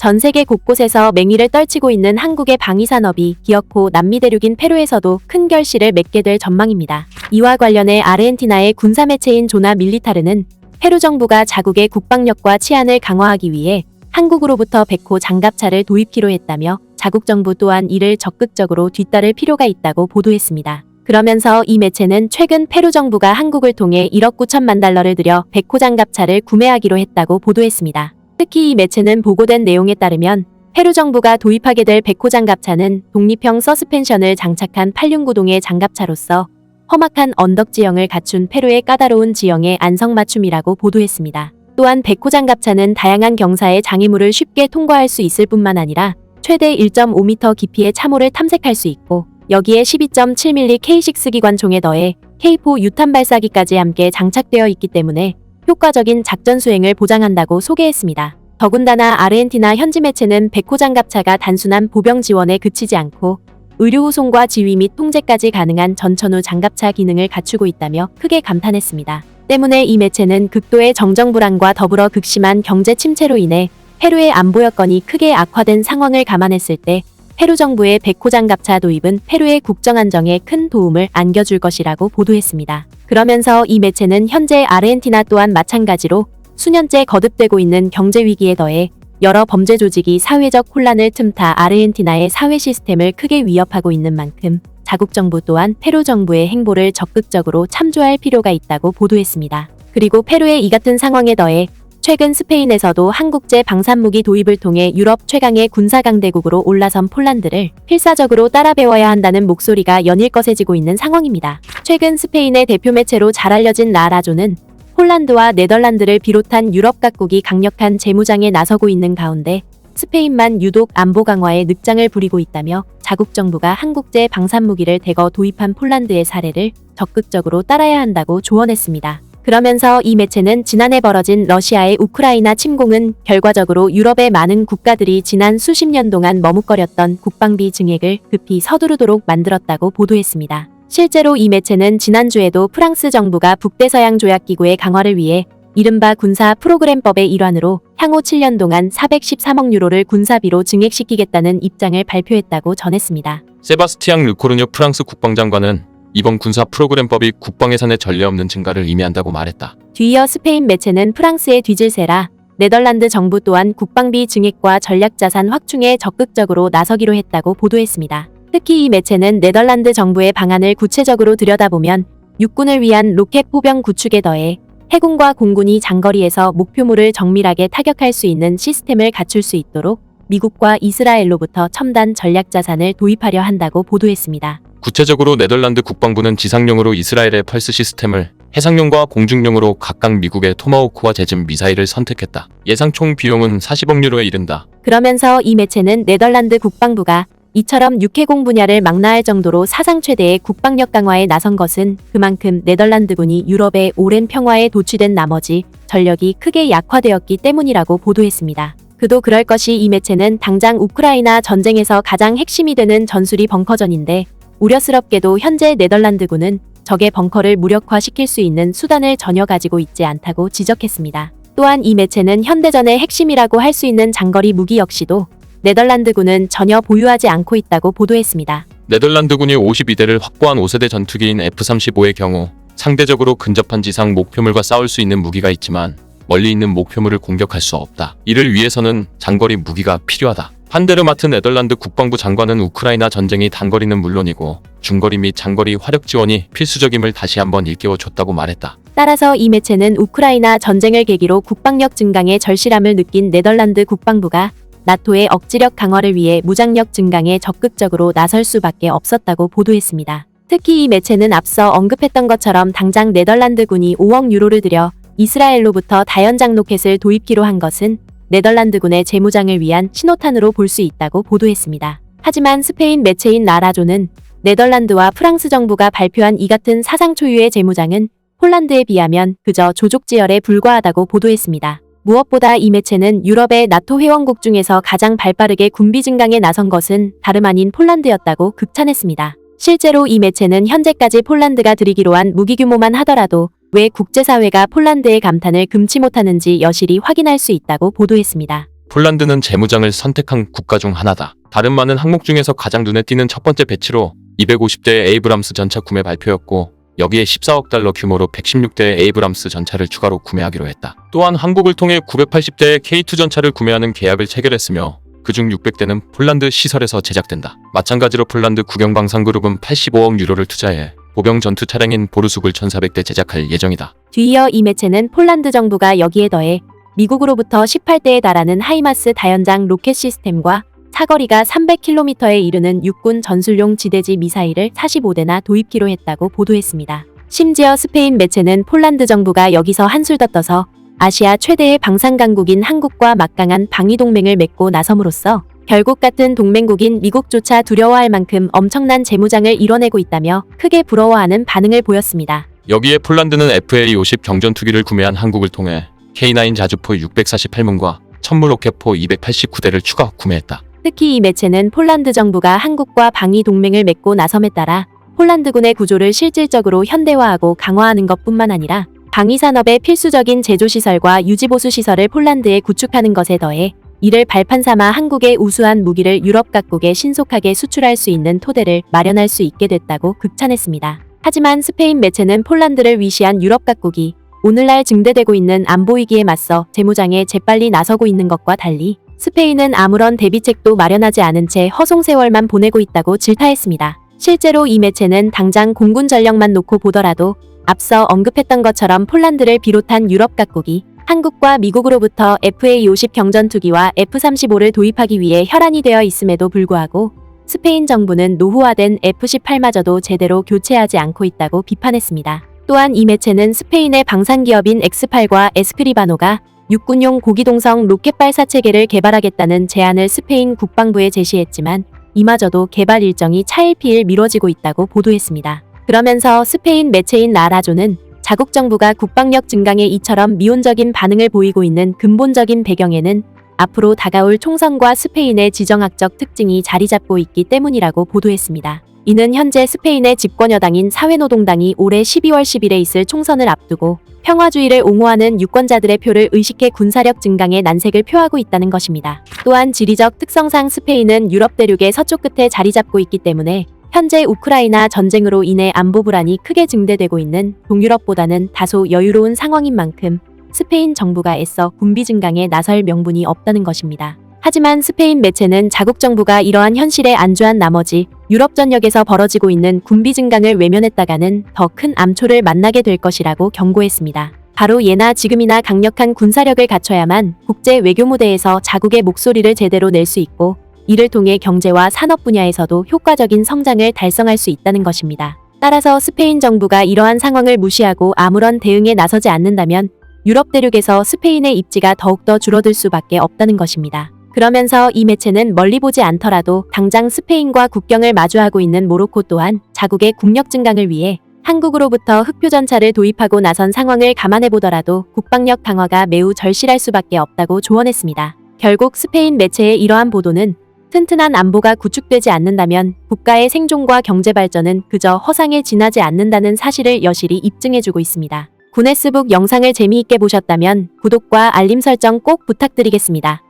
전 세계 곳곳에서 맹위를 떨치고 있는 한국의 방위산업이 기어코 남미 대륙인 페루에서도 큰 결실을 맺게 될 전망입니다. 이와 관련해 아르헨티나의 군사 매체인 조나 밀리타르는 페루 정부가 자국의 국방력과 치안을 강화하기 위해 한국으로부터 베코 장갑차를 도입키로 했다며 자국 정부 또한 이를 적극적으로 뒤따를 필요가 있다고 보도했습니다. 그러면서 이 매체는 최근 페루 정부가 한국을 통해 1억 9천만 달러를 들여 베코 장갑차를 구매하기로 했다고 보도했습니다. 특히 이 매체는 보고된 내용에 따르면 페루 정부가 도입하게 될 베코 장갑차는 독립형 서스펜션을 장착한 8륜구동의 장갑차로서 험악한 언덕 지형을 갖춘 페루의 까다로운 지형의 안성맞춤이라고 보도했습니다. 또한 베코 장갑차는 다양한 경사의 장애물을 쉽게 통과할 수 있을 뿐만 아니라 최대 1.5m 깊이의 참호를 탐색할 수 있고 여기에 12.7mm K6 기관총에 더해 K4 유탄 발사기까지 함께 장착되어 있기 때문에 효과적인 작전 수행을 보장한다고 소개했습니다. 더군다나 아르헨티나 현지 매체는 베코 장갑차가 단순한 보병 지원에 그치지 않고 의료 후송과 지휘 및 통제까지 가능한 전천후 장갑차 기능을 갖추고 있다며 크게 감탄했습니다. 때문에 이 매체는 극도의 정정 불안과 더불어 극심한 경제 침체로 인해 페루의 안보 여건이 크게 악화된 상황을 감안했을 때 페루 정부의 베코 장갑차 도입은 페루의 국정 안정에 큰 도움을 안겨줄 것이라고 보도했습니다. 그러면서 이 매체는 현재 아르헨티나 또한 마찬가지로 수년째 거듭되고 있는 경제 위기에 더해 여러 범죄 조직이 사회적 혼란을 틈타 아르헨티나의 사회 시스템을 크게 위협하고 있는 만큼 자국 정부 또한 페루 정부의 행보를 적극적으로 참조할 필요가 있다고 보도했습니다. 그리고 페루의 이 같은 상황에 더해 최근 스페인에서도 한국제 방산무기 도입을 통해 유럽 최강의 군사 강대국으로 올라선 폴란드를 필사적으로 따라 배워야 한다는 목소리가 연일 거세지고 있는 상황입니다. 최근 스페인의 대표 매체로 잘 알려진 라라조는 폴란드와 네덜란드를 비롯한 유럽 각국이 강력한 재무장에 나서고 있는 가운데 스페인만 유독 안보 강화에 늑장을 부리고 있다며 자국 정부가 한국제 방산무기를 대거 도입한 폴란드의 사례를 적극적으로 따라야 한다고 조언했습니다. 그러면서 이 매체는 지난해 벌어진 러시아의 우크라이나 침공은 결과적으로 유럽의 많은 국가들이 지난 수십 년 동안 머뭇거렸던 국방비 증액을 급히 서두르도록 만들었다고 보도했습니다. 실제로 이 매체는 지난주에도 프랑스 정부가 북대서양 조약기구의 강화를 위해 이른바 군사 프로그램법의 일환으로 향후 7년 동안 413억 유로를 군사비로 증액시키겠다는 입장을 발표했다고 전했습니다. 세바스티앙 르코르뉴 프랑스 국방장관은 이번 군사 프로그램법이 국방 예산의 전례 없는 증가를 의미한다고 말했다. 뒤이어 스페인 매체는 프랑스의 뒤질세라 네덜란드 정부 또한 국방비 증액과 전략자산 확충에 적극적으로 나서기로 했다고 보도했습니다. 특히 이 매체는 네덜란드 정부의 방안을 구체적으로 들여다보면 육군을 위한 로켓 포병 구축에 더해 해군과 공군이 장거리에서 목표물을 정밀하게 타격할 수 있는 시스템을 갖출 수 있도록 미국과 이스라엘로부터 첨단 전략자산을 도입하려 한다고 보도했습니다. 구체적으로 네덜란드 국방부는 지상용으로 이스라엘의 펄스 시스템을, 해상용과 공중용으로 각각 미국의 토마호크와 제즘 미사일을 선택했다. 예상 총 비용은 40억 유로에 이른다. 그러면서 이 매체는 네덜란드 국방부가 이처럼 육해공 분야를 망라할 정도로 사상 최대의 국방력 강화에 나선 것은 그만큼 네덜란드군이 유럽의 오랜 평화에 도취된 나머지 전력이 크게 약화되었기 때문이라고 보도했습니다. 그도 그럴 것이 이 매체는 당장 우크라이나 전쟁에서 가장 핵심이 되는 전술이 벙커전인데 우려스럽게도 현재 네덜란드군은 적의 벙커를 무력화시킬 수 있는 수단을 전혀 가지고 있지 않다고 지적했습니다. 또한 이 매체는 현대전의 핵심이라고 할 수 있는 장거리 무기 역시도 네덜란드군은 전혀 보유하지 않고 있다고 보도했습니다. 네덜란드군이 52대를 확보한 5세대 전투기인 F-35의 경우 상대적으로 근접한 지상 목표물과 싸울 수 있는 무기가 있지만 멀리 있는 목표물을 공격할 수 없다. 이를 위해서는 장거리 무기가 필요하다. 판데르 마트 네덜란드 국방부 장관은 우크라이나 전쟁이 단거리는 물론이고 중거리 및 장거리 화력 지원이 필수적임을 다시 한번 일깨워줬다고 말했다. 따라서 이 매체는 우크라이나 전쟁을 계기로 국방력 증강에 절실함을 느낀 네덜란드 국방부가 나토의 억지력 강화를 위해 무장력 증강에 적극적으로 나설 수밖에 없었다고 보도했습니다. 특히 이 매체는 앞서 언급했던 것처럼 당장 네덜란드군이 5억 유로를 들여 이스라엘로부터 다연장 로켓을 도입기로 한 것은 네덜란드군의 재무장을 위한 신호탄으로 볼 수 있다고 보도했습니다. 하지만 스페인 매체인 라라조는 네덜란드와 프랑스 정부가 발표한 이 같은 사상 초유의 재무장은 폴란드에 비하면 그저 조족지열에 불과하다고 보도했습니다. 무엇보다 이 매체는 유럽의 나토 회원국 중에서 가장 발빠르게 군비 증강에 나선 것은 다름 아닌 폴란드였다고 극찬했습니다. 실제로 이 매체는 현재까지 폴란드가 들이기로 한 무기 규모만 하더라도 왜 국제사회가 폴란드의 감탄을 금치 못하는지 여실히 확인할 수 있다고 보도했습니다. 폴란드는 재무장을 선택한 국가 중 하나다. 다른 많은 항목 중에서 가장 눈에 띄는 첫 번째 배치로 250대의 에이브람스 전차 구매 발표였고, 여기에 14억 달러 규모로 116대의 에이브람스 전차를 추가로 구매하기로 했다. 또한 한국을 통해 980대의 K2 전차를 구매하는 계약을 체결했으며 그중 600대는 폴란드 시설에서 제작된다. 마찬가지로 폴란드 국영방산그룹은 85억 유로를 투자해 보병 전투 차량인 보르수굴 1400대 제작할 예정이다. 뒤이어 이 매체는 폴란드 정부가 여기에 더해 미국으로부터 18대에 달하는 하이마스 다연장 로켓 시스템과 사거리가 300km에 이르는 육군 전술용 지대지 미사일을 45대나 도입키로 했다고 보도했습니다. 심지어 스페인 매체는 폴란드 정부가 여기서 한술 더 떠서 아시아 최대의 방산 강국인 한국과 막강한 방위 동맹을 맺고 나섬으로써 결국 같은 동맹국인 미국조차 두려워할 만큼 엄청난 재무장을 이뤄내고 있다며 크게 부러워하는 반응을 보였습니다. 여기에 폴란드는 FA-50 경전투기를 구매한 한국을 통해 K9 자주포 648문과 천무 로켓포 289대를 추가 구매했다. 특히 이 매체는 폴란드 정부가 한국과 방위 동맹을 맺고 나섬에 따라 폴란드군의 구조를 실질적으로 현대화하고 강화하는 것뿐만 아니라 방위산업의 필수적인 제조시설과 유지보수시설을 폴란드에 구축하는 것에 더해 이를 발판 삼아 한국의 우수한 무기를 유럽 각국에 신속하게 수출할 수 있는 토대를 마련할 수 있게 됐다고 극찬했습니다. 하지만 스페인 매체는 폴란드를 위시한 유럽 각국이 오늘날 증대되고 있는 안보 위기에 맞서 재무장에 재빨리 나서고 있는 것과 달리 스페인은 아무런 대비책도 마련하지 않은 채 허송세월만 보내고 있다고 질타했습니다. 실제로 이 매체는 당장 공군 전력만 놓고 보더라도 앞서 언급했던 것처럼 폴란드를 비롯한 유럽 각국이 한국과 미국으로부터 FA-50 경전투기와 F-35를 도입하기 위해 혈안이 되어 있음에도 불구하고 스페인 정부는 노후화된 F-18마저도 제대로 교체하지 않고 있다고 비판했습니다. 또한 이 매체는 스페인의 방산기업인 엑스팔과 에스크리바노가 육군용 고기동성 로켓 발사 체계를 개발하겠다는 제안을 스페인 국방부에 제시했지만 이마저도 개발 일정이 차일피일 미뤄지고 있다고 보도했습니다. 그러면서 스페인 매체인 라라조는 자국 정부가 국방력 증강에 이처럼 미온적인 반응을 보이고 있는 근본적인 배경에는 앞으로 다가올 총선과 스페인의 지정학적 특징이 자리 잡고 있기 때문이라고 보도했습니다. 이는 현재 스페인의 집권여당인 사회노동당이 올해 12월 10일에 있을 총선을 앞두고 평화주의를 옹호하는 유권자들의 표를 의식해 군사력 증강의 난색을 표하고 있다는 것입니다. 또한 지리적 특성상 스페인은 유럽 대륙의 서쪽 끝에 자리 잡고 있기 때문에 현재 우크라이나 전쟁으로 인해 안보 불안이 크게 증대되고 있는 동유럽보다는 다소 여유로운 상황인 만큼 스페인 정부가 애써 군비 증강에 나설 명분이 없다는 것입니다. 하지만 스페인 매체는 자국 정부가 이러한 현실에 안주한 나머지 유럽 전역에서 벌어지고 있는 군비 증강을 외면했다가는 더 큰 암초를 만나게 될 것이라고 경고했습니다. 바로 예나 지금이나 강력한 군사력을 갖춰야만 국제 외교 무대에서 자국의 목소리를 제대로 낼 수 있고 이를 통해 경제와 산업 분야에서도 효과적인 성장을 달성할 수 있다는 것입니다. 따라서 스페인 정부가 이러한 상황을 무시하고 아무런 대응에 나서지 않는다면 유럽 대륙에서 스페인의 입지가 더욱더 줄어들 수밖에 없다는 것입니다. 그러면서 이 매체는 멀리 보지 않더라도 당장 스페인과 국경을 마주하고 있는 모로코 또한 자국의 국력 증강을 위해 한국으로부터 흑표전차를 도입하고 나선 상황을 감안해보더라도 국방력 강화가 매우 절실할 수밖에 없다고 조언했습니다. 결국 스페인 매체의 이러한 보도는 튼튼한 안보가 구축되지 않는다면 국가의 생존과 경제 발전은 그저 허상에 지나지 않는다는 사실을 여실히 입증해주고 있습니다. 구네스북 영상을 재미있게 보셨다면 구독과 알림 설정 꼭 부탁드리겠습니다.